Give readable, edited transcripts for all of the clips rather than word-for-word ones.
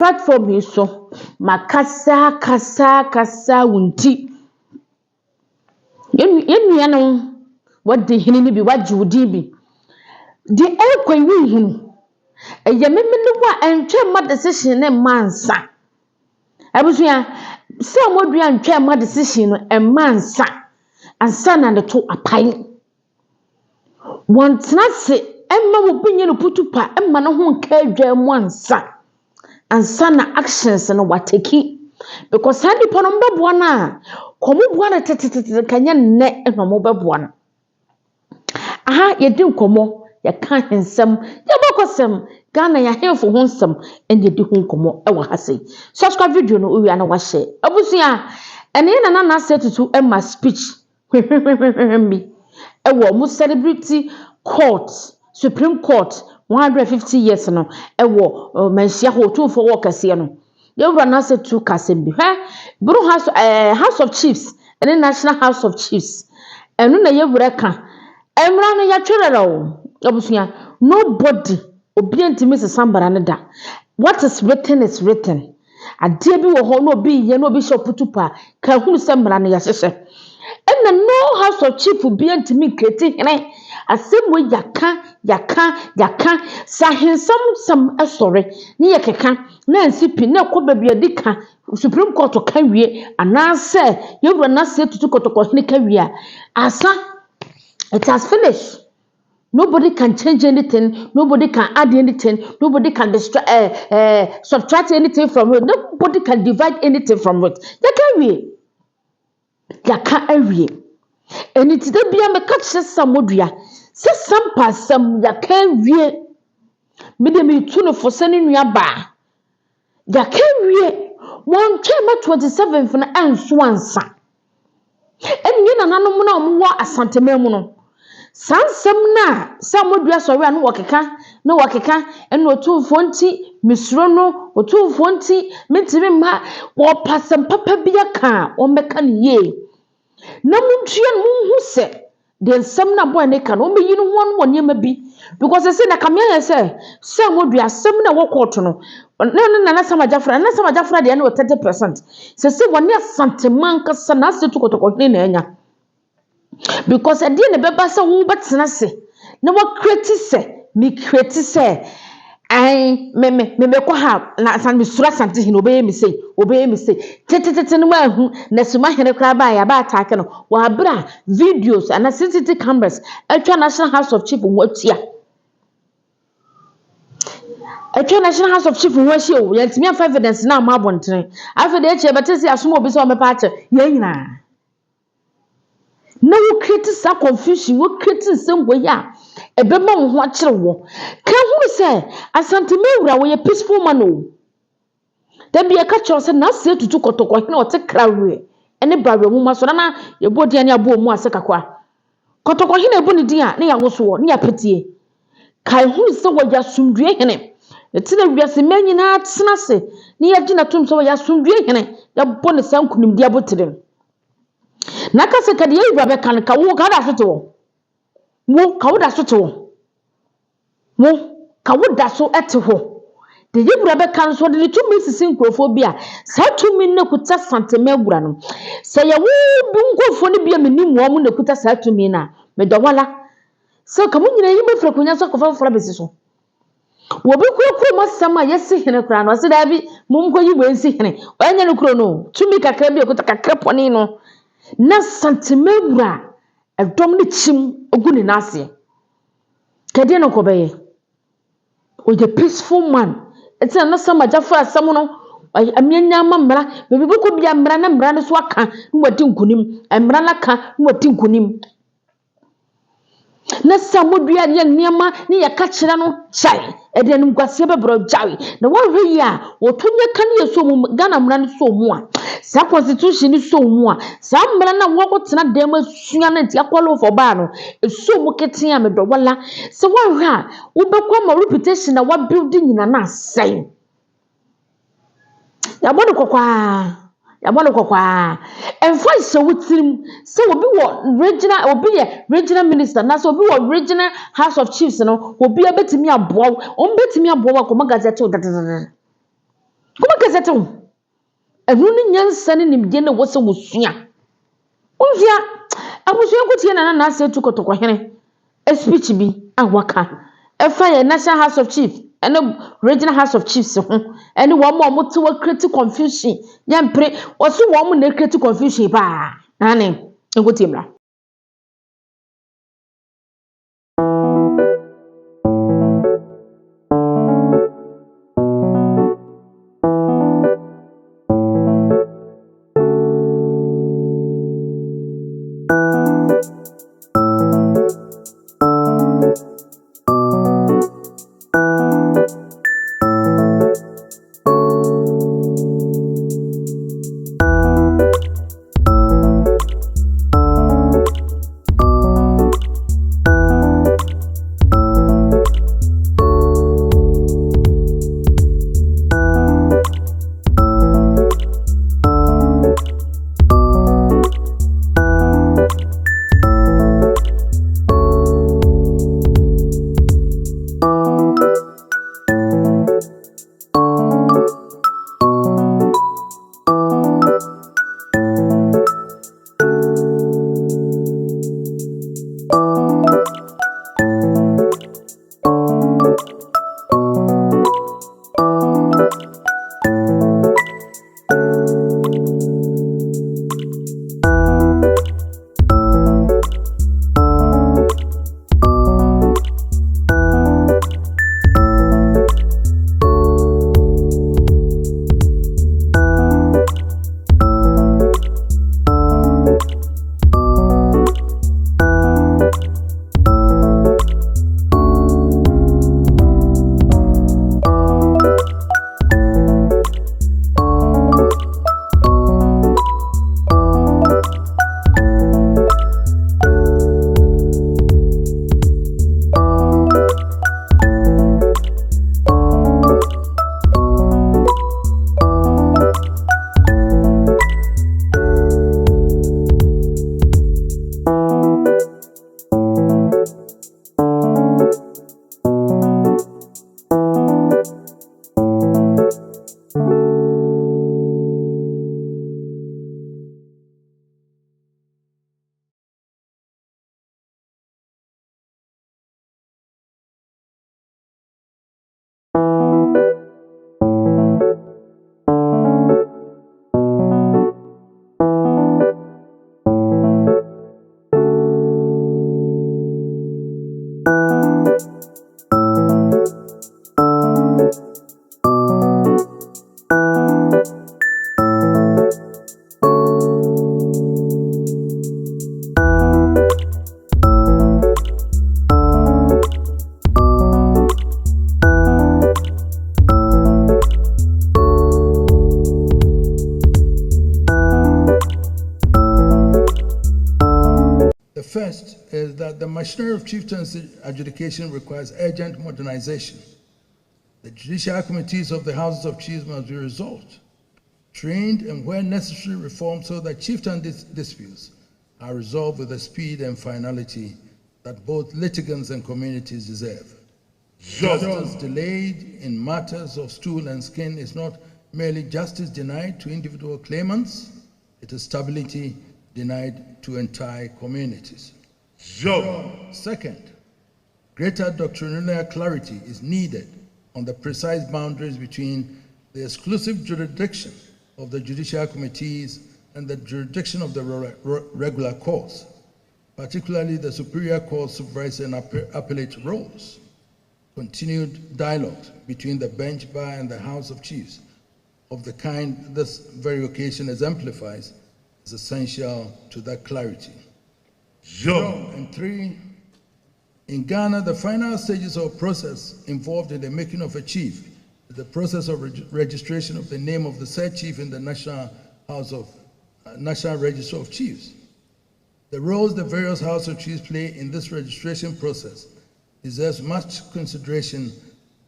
platform yi so makasa kasa wunti yenu no wadi hini ni bi waji wudi bi di ekwa wi hunu eyememene wa entwe ma decision ne mansa abusua Samodua entwe ma decision no emansa ansa na ne to apai wantena se emma wo binye no putupa emma no ho nka adwa mu ansa na actions no wateki because hadi pono mbeboa na komo boa na tetetete kanya nne no mo beboa no aha yedi nkomo ya kan hensem ya bokosem Ghana ya hefo ho nsem ende di ho nkomo e wa hase subscribe video no wi ana wa share abusua ene na setutu emma speech bi e wo mu celebrity court Supreme Court 150 years no e wo Manhyia ho to for work ase no yewura na se tu kasem bi buru House of Chiefs and National House of Chiefs enu na yewura ka emra no ya twerera o abusua nobody obi antimi sesambara ne da what is written ade bi wo ho no obi ye no obi shoputupa ka hunu sembara ne ya hyehyɛ and no House of Chief obi antimi kreti hene asem we yaka sahensam sam asore ni yekeka na nsipi na koba bia dika Supreme Court ka wie anase yewura na se tutu kotoko hene ka wie asa it has finished. Nobody can change anything, nobody can add anything, nobody can subtract anything from it, nobody can divide anything from it. Yaka ewie and it dey bia me catch Samodua se sampa sam yaka ewie me dey me tu no for sene nua ba yaka ewie won twema 27th na anso ansa enye nananom na omwo asantemam no sansem na Samodua sori anu wakeka eno otumfo nti misro no otumfo nti mentime ma wo pasem papa bia ka o meka ne ye na muntua munhu se de nsem na boy ne ka no meyi no ho no nyema bi because say na kamya say Samodua asem na wo court no na samajafra de na 30% se woni asanteman kasa na se tukotoko ne na anya because ade ne beba se wo betena se na wo create se ai me ko ha na san mi sura sante hin obeye mi sei tete no ma hu na suma hene kra ba ya ba attack no wa bra videos and CCTV cameras atwa National House of Chief watia National House of Chief watia o yantimi afa evidence na ma abontene afa de eche betesi asomo obi se o mepa ache ye nyina na wo create sa confusion wo create some way ya ebema wo ho akere wo ka hu se asante mewura wo ye peaceful man o da bia ka cho se na se tutu kotoko hina o te krawe ene brawe mu maso na ye bodi ani abo mu ase kakwa kotoko hina ebu ne dia ne ya woso wo ne ya petie kai hu se wo ya sumdue hene etina wiase manyina atena se ne ya gina tum se wo ya sumdue hene ya bo ne sankunim dia botirem nakase kade ye bra be kan ka wo ka da so to wo ka wo da so to wo ka wo da so ete ho de ye bra be kan so de tu misisi nkrofo bia sa tu mi ne kuta santema gura no se ye wo bu nkrofo ne bia menim wo mu ne kuta sa tu mi na me do wala se ka mu nyina yi me fra kunya so kofa fra besi so wo be kuro masama yesi hene kura no se da bi mum ko yi bo ensi hene anya no kuro no tu mi kakra bi kuta kakra poni no na santimewura edom ne chim oguni nase kede no kobeye o the peaceful man it's na sama jafra asam no amianya mamra bebi boko bia mra na mra no so aka no wadi nkunim mra na ka no wadi nkunim na Samodua ne niema ne yaka kira no chai ede no gwase bebro jawi na wahwe ya wotonya kan yeso mu Ghana mra no so mu a sa constitution ni so mu a sa mra na wo kotena dem asua na ntia kwalo for ba no so mu ketia me do wala se wahwe a wo bekwa ma reputation na wa building nyina na asai ya bono kokwa enfa so wutirim se obi wo regional minister na so obi wo regional House of Chiefs no obi abetimi aboa on betimi aboa ko magazette settle. Enu ni nyansa ne nimde na wose wosua. Unzia abusua kotie na ase tu kotoko hene. Speech bi awaka. Efa ye National House of Chiefs and Regional House of Chiefs ho. Ene wo mo to create confusion. Yampre oso wo mo na create confusion ba. Ane ngotie mra. First is that the machinery of chieftaincy adjudication requires urgent modernization. The judicial committees of the houses of chiefs must be resolved, trained, and where necessary reformed so that chieftain disputes are resolved with the speed and finality that both litigants and communities deserve. Justice delayed in matters of stool and skin is not merely justice denied to individual claimants, it is stability denied to entire communities. Second, greater doctrinal clarity is needed on the precise boundaries between the exclusive jurisdiction of the judicial committees and the jurisdiction of the regular courts, particularly the superior court supervisory and appellate roles. Continued dialogue between the bench bar and the House of Chiefs of the kind this very occasion exemplifies is essential to that clarity. And three, in Ghana, the final stages of process involved in the making of a chief is the process of registration of the name of the said chief in the National Register of Chiefs. The roles the various House of Chiefs play in this registration process deserves much consideration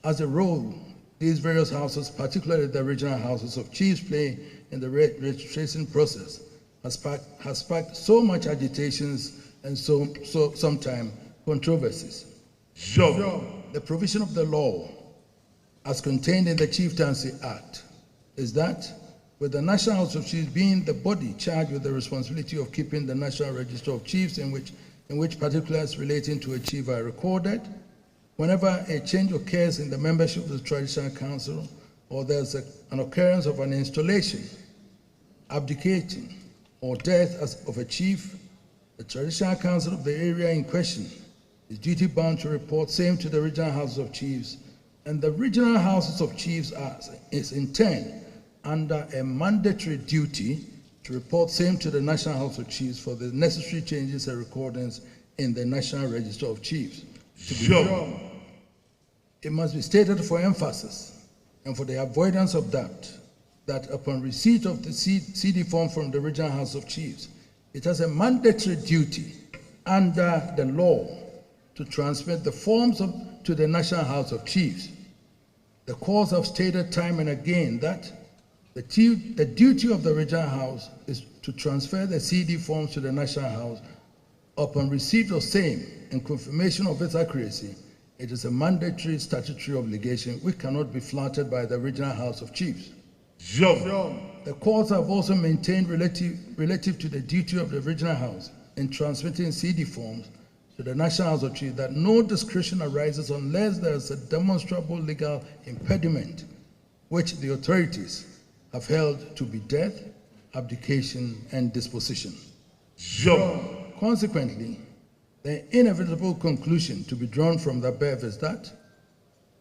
as a role these various houses, particularly the regional houses of chiefs, play in the registration process has sparked so much agitations and sometimes controversies. The provision of the law as contained in the Chieftaincy Act is that with the National House of Chiefs being the body charged with the responsibility of keeping the National Register of Chiefs in which particulars relating to a chief are recorded, whenever a change occurs in the membership of the Traditional Council or there's an occurrence of an installation, abdicating, or death of a chief, the Traditional Council of the area in question is duty bound to report same to the Regional Houses of Chiefs, and the Regional Houses of Chiefs is in turn under a mandatory duty to report same to the National House of Chiefs for the necessary changes and recordings in the National Register of Chiefs. To be done, it must be stated for emphasis and for the avoidance of doubt that upon receipt of the CD form from the Regional House of Chiefs, it has a mandatory duty under the law to transmit the forms to the National House of Chiefs. The courts have stated time and again that the duty of the Regional House is to transfer the CD forms to the National House upon receipt of same and confirmation of its accuracy. It is a mandatory statutory obligation which cannot be flouted by the Regional House of Chiefs. The courts have also maintained relative to the duty of the Regional House in transmitting CD forms to the National House of Chiefs that no discretion arises unless there is a demonstrable legal impediment which the authorities have held to be death, abdication, and disposition. Consequently, the inevitable conclusion to be drawn from the above is that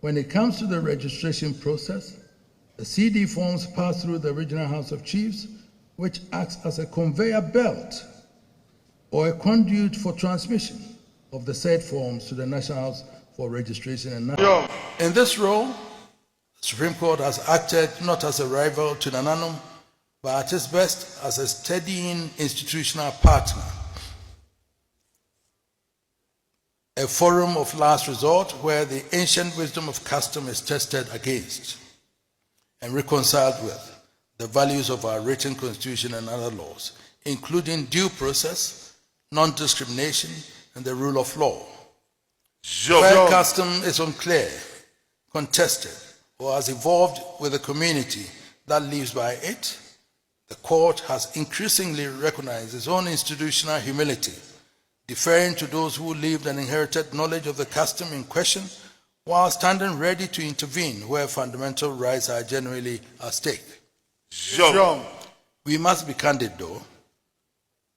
when it comes to the registration process, the CD forms pass through the Regional House of Chiefs, which acts as a conveyor belt or a conduit for transmission of the said forms to the National House for registration. And in this role, the Supreme Court has acted not as a rival to the NANUM, but at its best as a steadying institutional partner, a forum of last resort where the ancient wisdom of custom is tested against and reconciled with the values of our written constitution and other laws, including due process, non-discrimination, and the rule of law. Where custom is unclear, contested, or has evolved with the community that lives by it, the court has increasingly recognized its own institutional humility, deferring to those who lived and inherited knowledge of the custom in question, while standing ready to intervene where fundamental rights are genuinely at stake. We must be candid, though,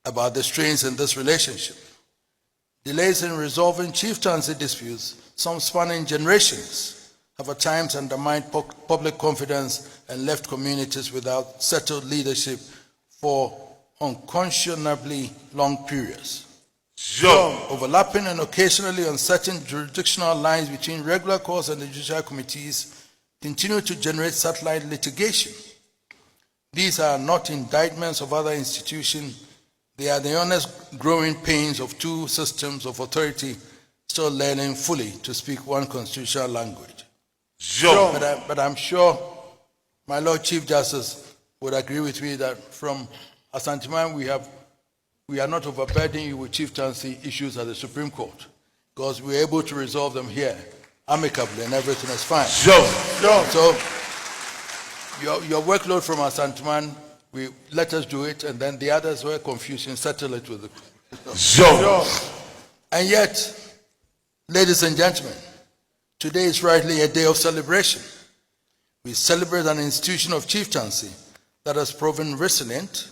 about the strains in this relationship. Delays in resolving chieftaincy disputes, some spanning generations, have at times undermined public confidence and left communities without settled leadership for unconscionably long periods. Overlapping and occasionally uncertain jurisdictional lines between regular courts and the judicial committees continue to generate satellite litigation. These are not indictments of other institutions. They are the honest growing pains of two systems of authority still learning fully to speak one constitutional language. But I'm sure my Lord Chief Justice would agree with me that from Asanteman we are not overburdening you with chieftaincy issues at the Supreme Court because we're able to resolve them here amicably and everything is fine. So your workload from Asanteman, let us do it, and then the others were confusing, settle it with the And yet, ladies and gentlemen, today is rightly a day of celebration. We celebrate an institution of chieftaincy that has proven resilient,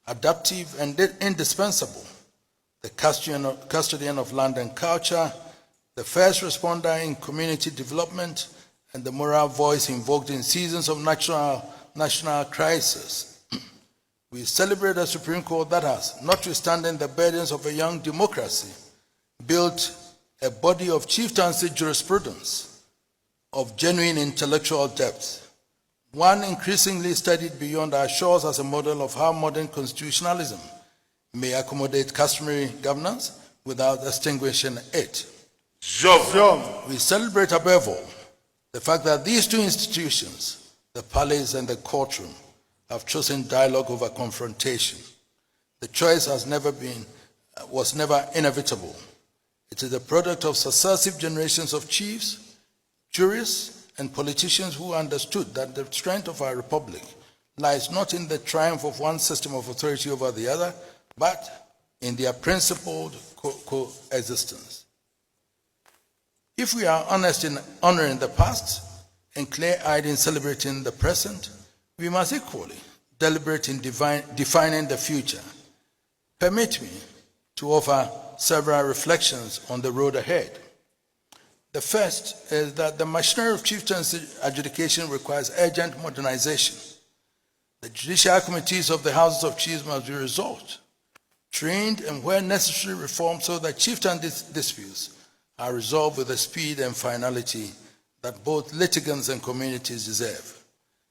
adaptive, and indispensable. The custodian of land and culture, the first responder in community development, and the moral voice invoked in seasons of national crisis. We celebrate a Supreme Court that has, notwithstanding the burdens of a young democracy, built a body of chieftaincy jurisprudence of genuine intellectual depth, one increasingly studied beyond our shores as a model of how modern constitutionalism may accommodate customary governance without extinguishing it. We celebrate above all the fact that these two institutions, the palace and the courtroom, have chosen dialogue over confrontation. The choice was never inevitable. It is the product of successive generations of chiefs, jurists, and politicians who understood that the strength of our republic lies not in the triumph of one system of authority over the other, but in their principled coexistence. If we are honest in honoring the past and clear-eyed in celebrating the present, we must equally deliberate in defining the future. Permit me to offer several reflections on the road ahead. The first is that the machinery of chieftaincy adjudication requires urgent modernization. The judicial committees of the houses of chiefs must be resolved, trained, and where necessary reformed so that chieftain disputes are resolved with the speed and finality that both litigants and communities deserve.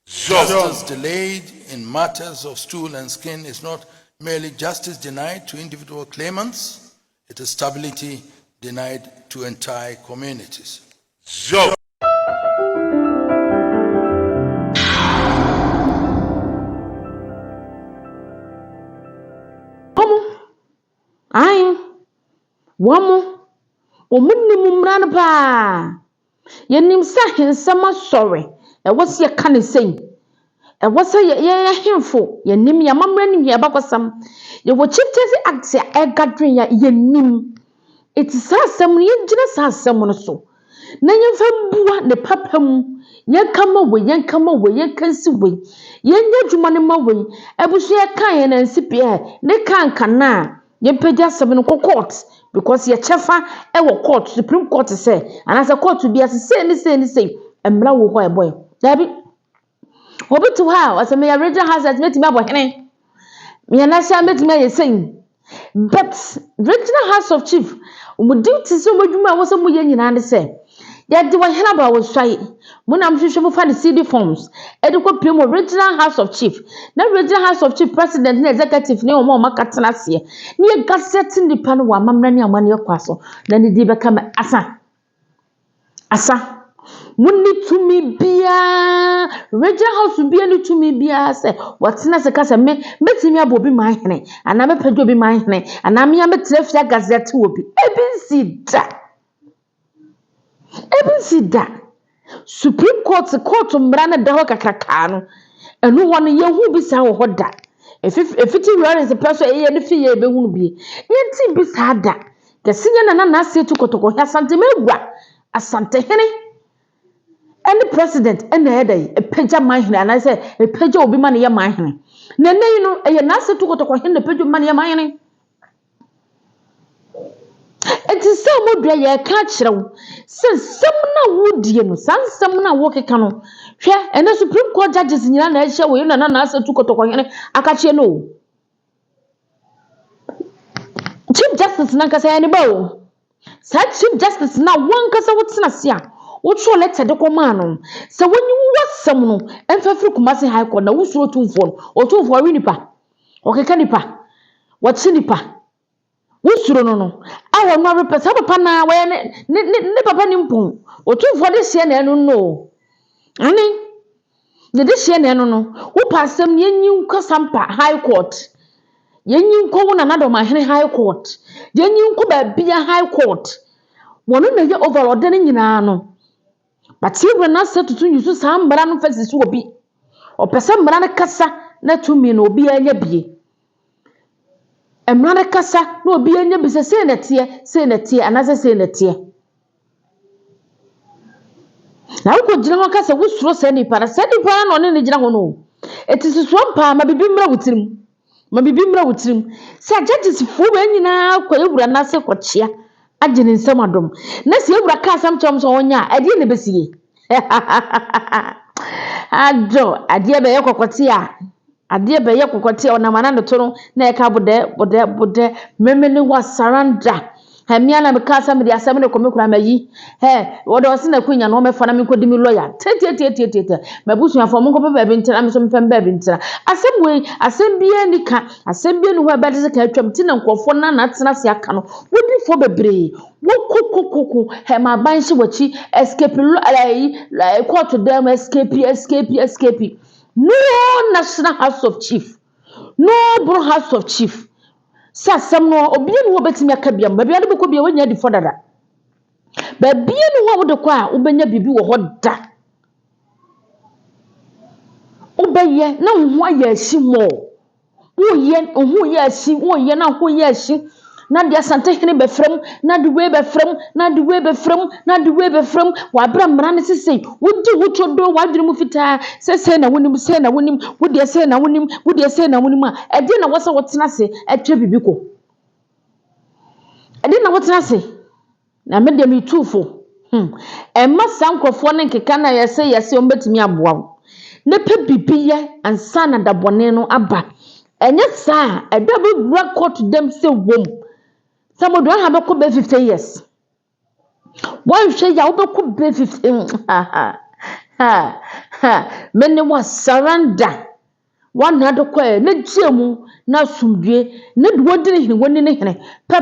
Justice delayed in matters of stool and skin is not merely justice denied to individual claimants, it is stability denied to entire communities. Wamu omunnim mmran pa yenim sa hensama sori e wose ye kan sei e wose ye hemfo yenim ya mamranim ye bakosam ye wo chieftaincy act ya egadwen ya yenim etisa asem ye gina sa asem no so na yemfa buwa ne papam yenkama we yenkansi we yenya dwuma ne ma we ebusu ye kan ye na nsipie ne kan na yempeja asem no court because ye chefa e wo court supreme court say and as a court to be as say emra wo ho e boy dabi obi to how as me regional hazard metimi abohene me na sha metimi ye say but regional house of chief mu duty so madwuma wo so mu ye nyina ne say ya de wo hena ba wo swai munam hwehwe mu fa the CD forms e de ko piem regional house of chief na regional house of chief president na executive ne o ma makatena se ne ye gazette nipa no wa mamra ne amane yakwaso na ne di beka ma asa munni tumi bia regional house bia ni tumi bia se watena se kasa me metimi abobi manhene ana me pedwo bi manhene ana me ya metrefia gazette obi ebisida Supreme Court mbrana da ho kakaka no enu ho no yehu bisa wo hoda efiti Lawrence person eye ne fiye be hunu bie yenti bisa da kesinya na asetu kotoko ya sante megwa asante hene any president ena hedai epeja manhene ana say epeja obi ma ne ye manhene nenei no eye na asetu kotoko hene epeja ma ne ye manhene enti Samodua ye ka kirew sensem na wodie no sansem na wo keka no hwe ene Supreme Court judges nyina na ehye wo na asetu kotoko hene aka kire no Chief Justice na kasa ya ni bawo sa Chief Justice na wankasa wotena se a wotro letter de koma no se wonyi wasam no emfafiri Kumasi High Court na wusuro tumfo no otumfo wi nipa okeka nipa wachi nipa wusuro no awo no repesa papa na we ne papa ni mpon otumfo de hye na enu no ani de hye na enu no wo pasam yenyi nkosampa High Court yenyi nko wona na do mahene High Court yenyi nko ba bia High Court wono na ye overall de nyina no but even na setutu yusu sa mbara no fasisi obi opesa mbara na kasa na tumi na obi anya bie emra kasa na obi anya bi se na tie anaze se na tie na wo gina ho kasa wusuro se ni para no ne gina ho no etisuso mpa ma bibi mra wutirim se judges fu ba nyina kwa ewura na se kwachia agene nsam adom na se ewura ka asam chom so onya ade ne besiye ado ade be yekokwati a ade be yekokwati ona mana no to no na e ka bode memene wa surrender hamia na me ka asam de asam ne komekura mayi wodo se na kunya no me fa na me kodi mi lawyer tete mabusu afọ mo ko pe be ntira me so me pem be ntira asem bia ni ka asem bia ni ho be de ka atwam ti na nkofo na tena se aka no wodi fo bebre wo kokokoko ma ban shi wachi escape court dem escape no national house of chief no bro house of chief sasam no obi ni wo betimi aka biam ba bia de bia wanya di fodada ba bia ni wo wo de kwa wo benya bibi wo hoda obeye na ho ayasi mo wo ye asi wo ye na ho ye asi na dia sante hene be frem na de we be frem na de we be frem na de we be frem wa bra mra ne sesei wodi wotodo wa dwene mu fita sesei na wonim sei na wonim wodi sei na wonim wodi sei na wonim a ede na wose wotena se etwe bibiko ede na wotena se na me de mi tufo emma sankrofo ne nkeka na yese ombetimi aboa ne pe bibiye ansa na dabone no aba enye sa edabe record to them say wom Samodua have ko be 50 years one hwe ya wo be ko be 50 many was surrender one had ko na giemu na sumdue na de wodi ne hene pe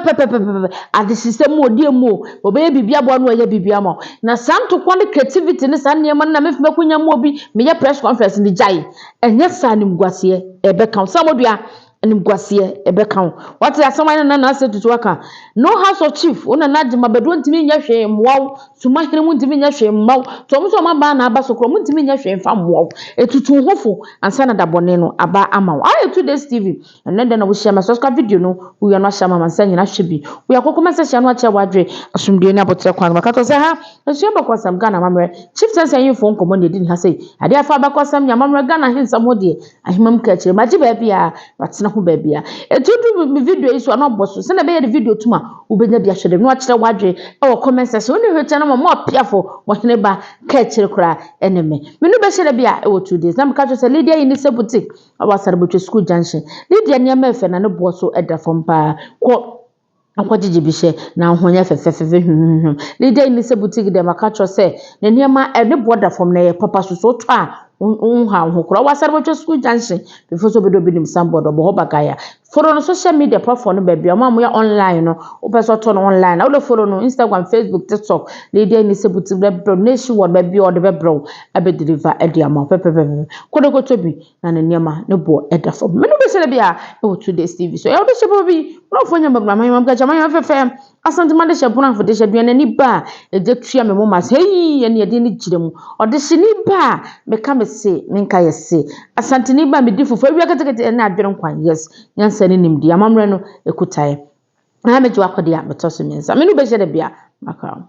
at the system odi emu obe bibia bo no ya bibia mo na santo kwa ne creativity ne san niam na mefime kunya mo obi me press conference ni jai enye sa ni mguase ebe kan Samodua nimguase ebe kan what ya someone na say to waka no house of chief una na de mabedo ntimi nya hwe mwaw suma hene mu ntimi nya hwe mwaw to mo so ma ba na aba sokro mu ntimi nya hwe mfa mwaw etutu hofo ansa na dabone no aba amaw aye today's tv and then na wo share my subscribe video no wo ya no share ma nsa nyina hwe bi wo ya kokoma se hye no ache wadwe asumdue ni abotre kwan makato se ha asu abakosam Ghana mamre chief sense yin fo nkomo ne di ni ha sei ade afa abakosam nya mamre Ghana hensam hode ahimam ka kire maji ba bia watena ho ba bia etutu mi video yi so na boso se na be ye video tuma ubenya bia hwede no akire wadwe e wo comment section oni hwete na mo apiafo wo hene ba ka kire kura eneme menu be hwede bia e wo 2 days na mka so Lydia yin se boutique awasare botwe school junction Lydia ne ma efe na ne boso eda fompa ko akwajiji bishe na ahonya fefefefe Lydia yin se boutique de maka cho se ne niema e ne boda fom na ye papa so to a unha hokoro wasare botwe school junction before so bedo binim sambodo bo hobagaya follow no social media platform no baby o ya online no o person to no online o le follow no Instagram Facebook TikTok Lydia yin se boutique bro nation word baby o de bro abe deliver e dia ma pepepe kodo ko tobi na ne niema ne bo e da fom me no be se bia e wo today's TV so e wo be se bobi no fonya magma mam ga jama fefe asante mande shebuna fo de sheduan ni ba e de tua me mo mas hey ye ne de ni giremu o de shi ni ba me ka me se me nka ye se asante ni ba me di fofo wi akatekete na adwere nkwan yes nyansa ni nimdi amamre no ekutae na me ji wakode a me to so mensa me no be hye de bia maka